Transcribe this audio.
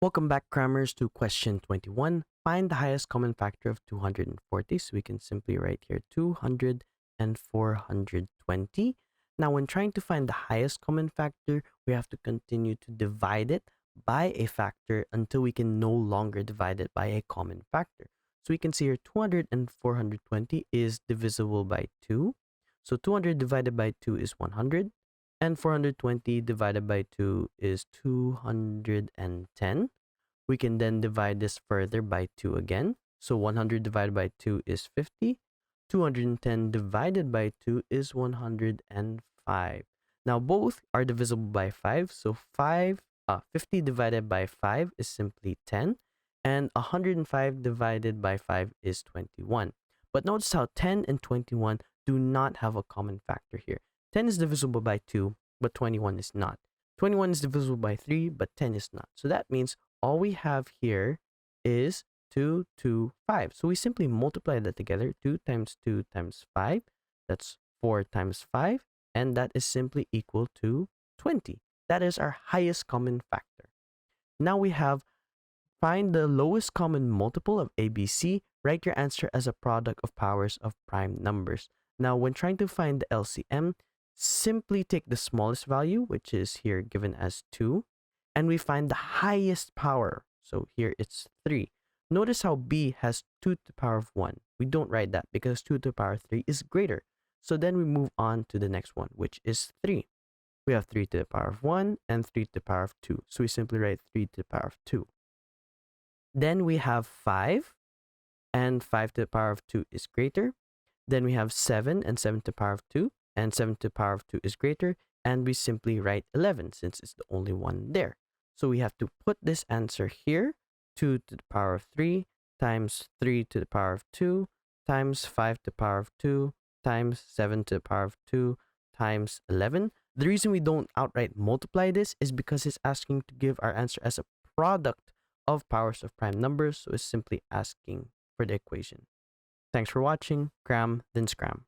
Welcome back, Crammers, to question 21. Find the highest common factor of 240. So we can simply write here 200 and 420. Now, when trying to find the highest common factor, we have to continue to divide it by a factor until we can no longer divide it by a common factor. So we can see here 200 and 420 is divisible by 2. So 200 divided by 2 is 100. And 420 divided by 2 is 210. We can then divide this further by 2 again. So 100 divided by 2 is 50. 210 divided by 2 is 105. Now both are divisible by 5. So 50 divided by 5 is simply 10. And 105 divided by 5 is 21. But notice how 10 and 21 do not have a common factor here. 10 is divisible by 2, but 21 is not. 21 is divisible by 3, but 10 is not. So that means all we have here is 2, 2, 5. So we simply multiply that together. 2 times 2 times 5. That's 4 times 5. And that is simply equal to 20. That is our highest common factor. Now we have find the lowest common multiple of ABC. Write your answer as a product of powers of prime numbers. Now, when trying to find the LCM, simply take the smallest value, which is here given as 2, and we find the highest power. So here it's 3. Notice how B has 2 to the power of 1. We don't write that because 2 to the power of 3 is greater. So then we move on to the next one, which is 3. We have 3 to the power of 1 and 3 to the power of 2. So we simply write 3 to the power of 2. Then we have 5, and 5 to the power of 2 is greater. Then we have 7 and 7 to the power of 2, and 7 to the power of 2 is greater. And we simply write 11 since it's the only one there. So we have to put this answer here, 2 to the power of 3 times 3 to the power of 2 times 5 to the power of 2 times 7 to the power of 2 times 11. The reason we don't outright multiply this is because it's asking to give our answer as a product of powers of prime numbers, so it's simply asking for the equation. Thanks for watching. Cram, then scram.